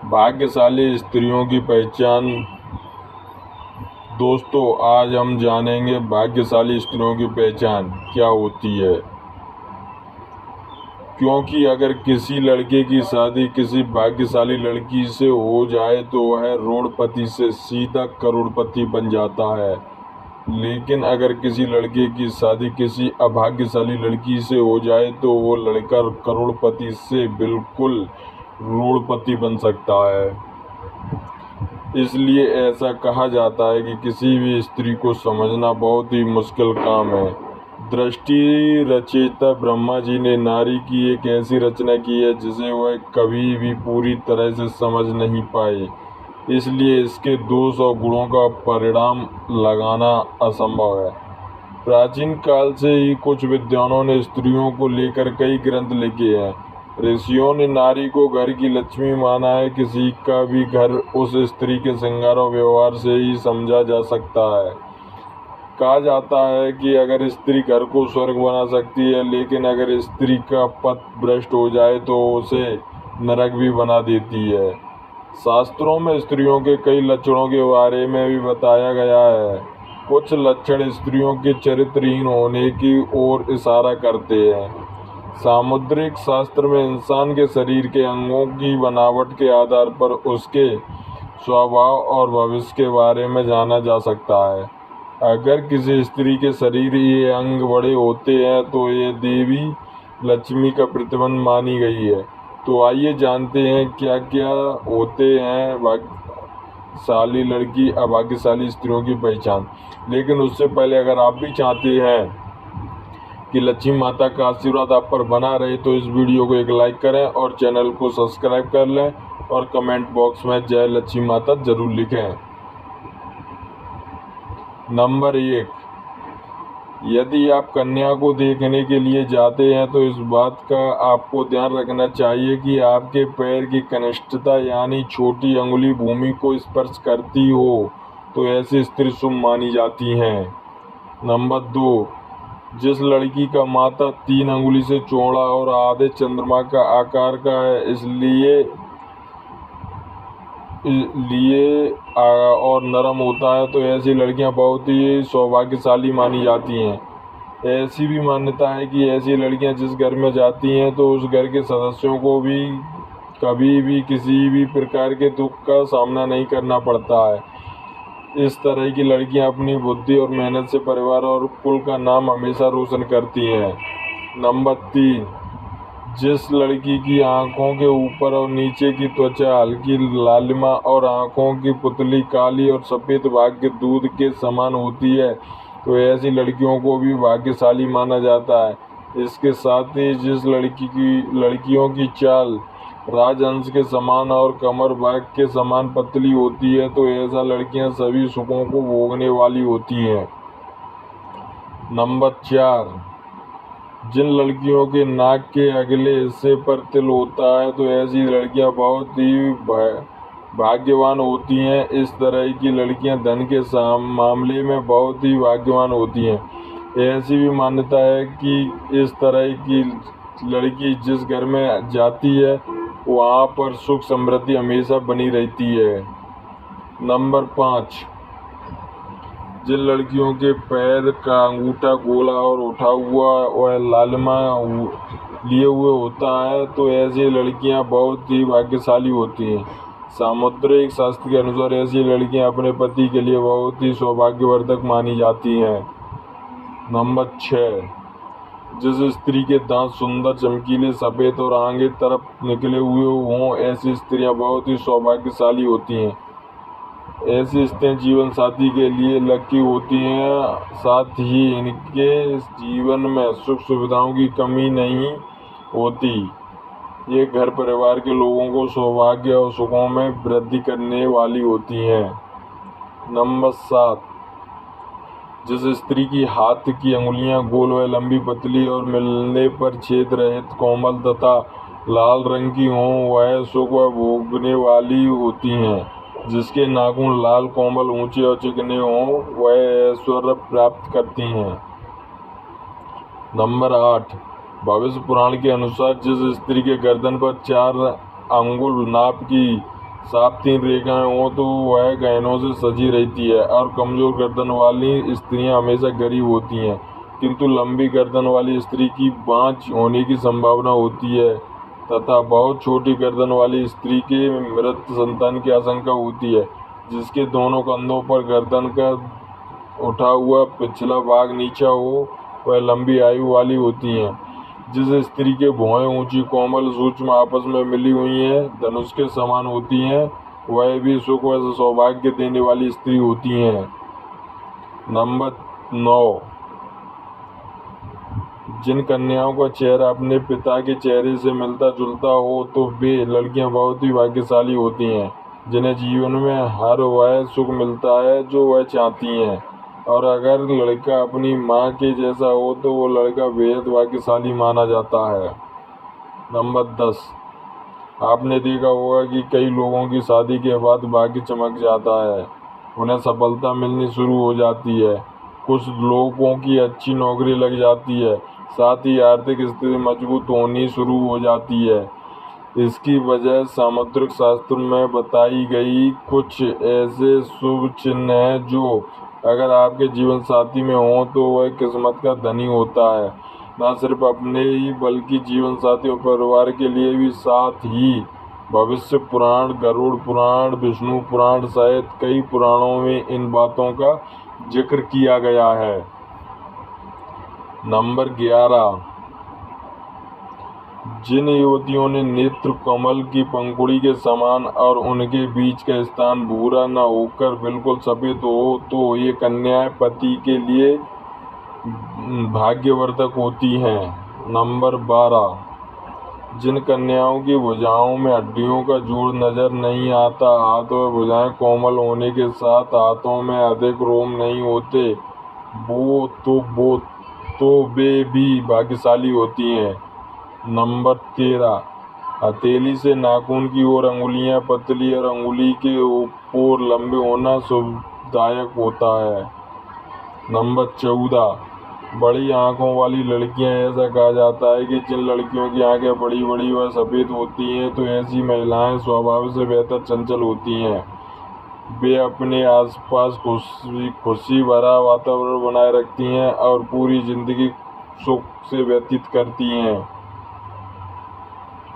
भाग्यशाली स्त्रियों की पहचान। दोस्तों, आज हम जानेंगे भाग्यशाली स्त्रियों की पहचान क्या होती है। क्योंकि अगर किसी लड़के की शादी किसी भाग्यशाली लड़की से हो जाए तो वह करोड़पति से सीधा करोड़पति बन जाता है। लेकिन अगर किसी लड़के की शादी किसी अभाग्यशाली लड़की से हो जाए तो वो लड़का करोड़पति से बिल्कुल रोड़पति बन सकता है। इसलिए ऐसा कहा जाता है कि किसी भी स्त्री को समझना बहुत ही मुश्किल काम है। दृष्टि रचयिता ब्रह्मा जी ने नारी की एक ऐसी रचना की है जिसे वह कभी भी पूरी तरह से समझ नहीं पाए, इसलिए इसके दोष और गुणों का परिणाम लगाना असंभव है। प्राचीन काल से ही कुछ विद्वानों ने स्त्रियों को लेकर कई ग्रंथ लिखे हैं। ऋषियों ने नारी को घर की लक्ष्मी माना है। किसी का भी घर उस स्त्री के श्रृंगार और व्यवहार से ही समझा जा सकता है। कहा जाता है कि अगर स्त्री घर को स्वर्ग बना सकती है, लेकिन अगर स्त्री का पथ भ्रष्ट हो जाए तो उसे नरक भी बना देती है। शास्त्रों में स्त्रियों के कई लक्षणों के बारे में भी बताया गया है। कुछ लक्षण स्त्रियों के चरित्रहीन होने की ओर इशारा करते हैं। सामुद्रिक शास्त्र में इंसान के शरीर के अंगों की बनावट के आधार पर उसके स्वभाव और भविष्य के बारे में जाना जा सकता है। अगर किसी स्त्री के शरीर ये अंग बड़े होते हैं तो ये देवी लक्ष्मी का प्रतिबिंब मानी गई है। तो आइए जानते हैं क्या क्या होते हैं भाग्यशाली लड़की अभाग्यशाली स्त्रियों की पहचान। लेकिन उससे पहले अगर आप भी चाहते हैं कि लक्ष्मी माता का आशीर्वाद आप पर बना रहे तो इस वीडियो को एक लाइक करें और चैनल को सब्सक्राइब कर लें और कमेंट बॉक्स में जय लक्ष्मी माता जरूर लिखें। नंबर 1, यदि आप कन्या को देखने के लिए जाते हैं तो इस बात का आपको ध्यान रखना चाहिए कि आपके पैर की कनिष्ठता यानी छोटी अंगुली भूमि को स्पर्श करती हो तो ऐसी स्त्री शुभ मानी जाती हैं। नंबर 2, जिस लड़की का माथा 3 अंगुली से चौड़ा और आधे चंद्रमा का आकार का है इसलिए और नरम होता है तो ऐसी लड़कियां बहुत ही सौभाग्यशाली मानी जाती हैं। ऐसी भी मान्यता है कि ऐसी लड़कियां जिस घर में जाती हैं तो उस घर के सदस्यों को भी कभी भी किसी भी प्रकार के दुख का सामना नहीं करना पड़ता है। इस तरह की लड़कियां अपनी बुद्धि और मेहनत से परिवार और कुल का नाम हमेशा रोशन करती हैं। नंबर 3, जिस लड़की की आंखों के ऊपर और नीचे की त्वचा हल्की लालिमा और आंखों की पुतली काली और सफ़ेद भाग्य दूध के समान होती है तो ऐसी लड़कियों को भी भाग्यशाली माना जाता है। इसके साथ ही जिस लड़कियों की चाल राजहंस के समान और कमर बाघ के समान पतली होती है तो ऐसा लड़कियां सभी सुखों को भोगने वाली होती हैं। नंबर 4, जिन लड़कियों के नाक के अगले हिस्से पर तिल होता है तो ऐसी लड़कियां बहुत ही भाग्यवान होती हैं। इस तरह की लड़कियां धन के मामले में बहुत ही भाग्यवान होती हैं। ऐसी भी मान्यता है कि इस तरह की लड़की जिस घर में जाती है वहाँ पर सुख समृद्धि हमेशा बनी रहती है। नंबर 5, जिन लड़कियों के पैर का अंगूठा गोला और उठा हुआ वह लालिमा लिए हुए होता है तो ऐसी लड़कियां बहुत ही भाग्यशाली होती हैं। सामुद्रिक शास्त्र के अनुसार ऐसी लड़कियां अपने पति के लिए बहुत ही सौभाग्यवर्धक मानी जाती हैं। नंबर 6, जिस स्त्री के दांत सुंदर चमकीले सफ़ेद और आगे तरफ निकले हुए हों ऐसी स्त्रियां बहुत ही सौभाग्यशाली होती हैं। ऐसी स्त्रियां जीवन साथी के लिए लकी होती हैं, साथ ही इनके जीवन में सुख सुविधाओं की कमी नहीं होती। ये घर परिवार के लोगों को सौभाग्य और सुखों में वृद्धि करने वाली होती हैं। नंबर 7, जिस स्त्री की हाथ की अंगुलियां गोल व लंबी पतली और मिलने पर छेद रहित कोमल तथा लाल रंग की हों वह सुख व भोगने वाली होती हैं। जिसके नाखून लाल कोमल ऊंचे और चिकने हों वह ऐश्वर्य प्राप्त करती हैं। नंबर 8, भविष्य पुराण के अनुसार जिस स्त्री के गर्दन पर 4 अंगुल नाप की साफ 3 रेखाएं हों तो वह गहनों से सजी रहती है। और कमजोर गर्दन वाली स्त्रियां हमेशा गरीब होती हैं, किंतु लंबी गर्दन वाली स्त्री की बाँझ होने की संभावना होती है तथा बहुत छोटी गर्दन वाली स्त्री के मृत संतान की आशंका होती है। जिसके दोनों कंधों पर गर्दन का उठा हुआ पिछला भाग नीचा हो, वह लंबी आयु वाली होती हैं। जिस स्त्री के भौहें ऊंची, कोमल, सूक्ष्म, आपस में मिली हुई हैं, धनुष के समान होती हैं, वह भी सुख व सौभाग्य देने वाली स्त्री होती हैं। नंबर 9, जिन कन्याओं का चेहरा अपने पिता के चेहरे से मिलता जुलता हो तो वे लड़कियां बहुत ही भाग्यशाली होती हैं, जिन्हें जीवन में हर वह सुख मिलता है जो वह चाहती हैं। और अगर लड़का अपनी माँ के जैसा हो तो वो लड़का बेहद भाग्यशाली माना जाता है। नंबर 10, आपने देखा होगा कि कई लोगों की शादी के बाद भाग्य चमक जाता है, उन्हें सफलता मिलनी शुरू हो जाती है, कुछ लोगों की अच्छी नौकरी लग जाती है, साथ ही आर्थिक स्थिति मजबूत होनी शुरू हो जाती है। इसकी वजह सामुद्रिक शास्त्र में बताई गई कुछ ऐसे शुभ चिन्ह हैं जो अगर आपके जीवन साथी में हों तो वह किस्मत का धनी होता है, न सिर्फ अपने ही बल्कि जीवन साथी और परिवार के लिए भी। साथ ही भविष्य पुराण, गरुड़ पुराण, विष्णु पुराण सहित कई पुराणों में इन बातों का जिक्र किया गया है। नंबर 11, जिन युवतियों ने नेत्र कमल की पंखुड़ी के समान और उनके बीच का स्थान भूरा न होकर बिल्कुल सफेद हो तो ये कन्याएं पति के लिए भाग्यवर्धक होती हैं। नंबर 12, जिन कन्याओं की भुजाओं में हड्डियों का जोड़ नजर नहीं आता, हाथ व भुजाएं कोमल होने के साथ हाथों में अधिक रोम नहीं होते, वो तो वे भी भाग्यशाली होती हैं। नंबर 13, हथेली से नाखून की ओर अंगुलियां पतली और अंगुली के ऊपर लंबे होना शुभदायक होता है। नंबर 14, बड़ी आंखों वाली लड़कियां, ऐसा कहा जाता है कि जिन लड़कियों की आंखें बड़ी बड़ी व सफ़ेद होती हैं तो ऐसी महिलाएं स्वभाव से बेहतर चंचल होती हैं। वे अपने आसपास खुशी भरा वातावरण बनाए रखती हैं और पूरी जिंदगी सुख से व्यतीत करती हैं।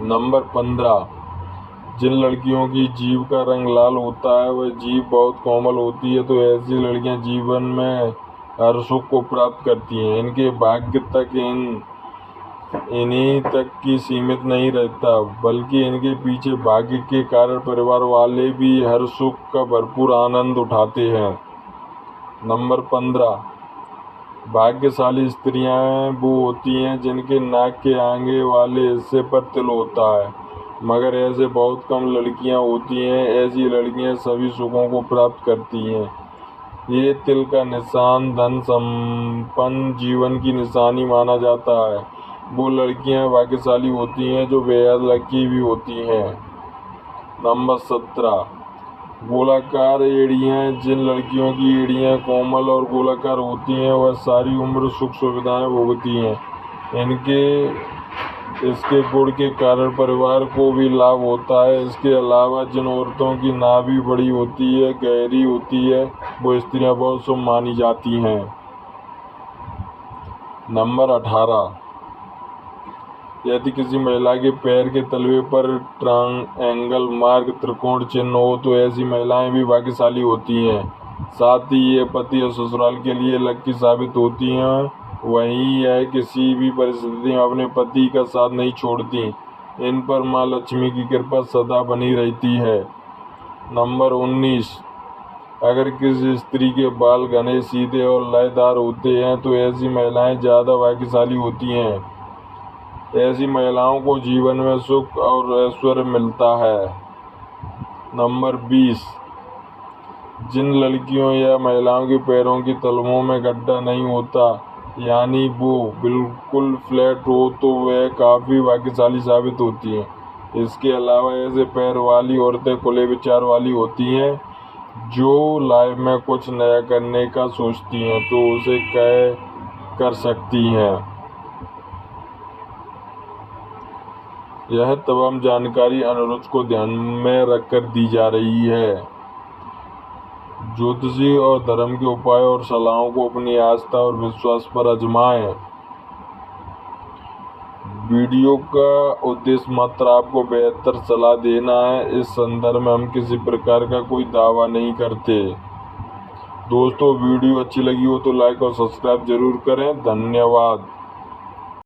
नंबर 15, जिन लड़कियों की जीभ का रंग लाल होता है, वह जीभ बहुत कोमल होती है, तो ऐसी लड़कियां जीवन में हर सुख को प्राप्त करती हैं। इनके भाग्य तक इन्हीं तक की सीमित नहीं रहता, बल्कि इनके पीछे भाग्य के कारण परिवार वाले भी हर सुख का भरपूर आनंद उठाते हैं। नंबर 15, भाग्यशाली स्त्रियां वो होती हैं जिनके नाक के आगे वाले हिस्से पर तिल होता है, मगर ऐसे बहुत कम लड़कियां होती हैं। ऐसी लड़कियां सभी सुखों को प्राप्त करती हैं। ये तिल का निशान धन संपन्न जीवन की निशानी माना जाता है। वो लड़कियां भाग्यशाली होती हैं जो बेहद लकी भी होती हैं। नंबर 17, गोलाकार एड़ियाँ, जिन लड़कियों की एड़ियाँ कोमल और गोलाकार होती हैं वह सारी उम्र सुख सुविधाएं भोगती हैं। इसके गुण के कारण परिवार को भी लाभ होता है। इसके अलावा जिन औरतों की नाभि बड़ी होती है, गहरी होती है, वो स्त्रियां बहुत शुभ मानी जाती हैं। नंबर 18, यदि किसी महिला के पैर के तलवे पर ट्रायंगल मार्क, त्रिकोण चिन्ह हो तो ऐसी महिलाएं भी भाग्यशाली होती हैं। साथ ही ये पति और ससुराल के लिए लकी साबित होती हैं। वहीं यह किसी भी परिस्थिति में अपने पति का साथ नहीं छोड़ती। इन पर माँ लक्ष्मी की कृपा सदा बनी रहती है। नंबर 19, अगर किसी स्त्री के बाल घने, सीधे और लयदार होते हैं तो ऐसी महिलाएं ज़्यादा भाग्यशाली होती हैं। ऐसी महिलाओं को जीवन में सुख और ऐश्वर्य मिलता है। नंबर 20, जिन लड़कियों या महिलाओं के पैरों की तलवों में गड्ढा नहीं होता, यानी वो बिल्कुल फ्लैट हो, तो वह काफ़ी भाग्यशाली साबित होती हैं। इसके अलावा ऐसे पैर वाली औरतें खुले विचार वाली होती हैं, जो लाइफ में कुछ नया करने का सोचती हैं तो उसे कर सकती हैं। यह तमाम जानकारी अनुरोध को ध्यान में रखकर दी जा रही है। ज्योतिषी और धर्म के उपाय और सलाहों को अपनी आस्था और विश्वास पर आजमाएं। वीडियो का उद्देश्य मात्र आपको बेहतर सलाह देना है। इस संदर्भ में हम किसी प्रकार का कोई दावा नहीं करते। दोस्तों, वीडियो अच्छी लगी हो तो लाइक और सब्सक्राइब जरूर करें। धन्यवाद।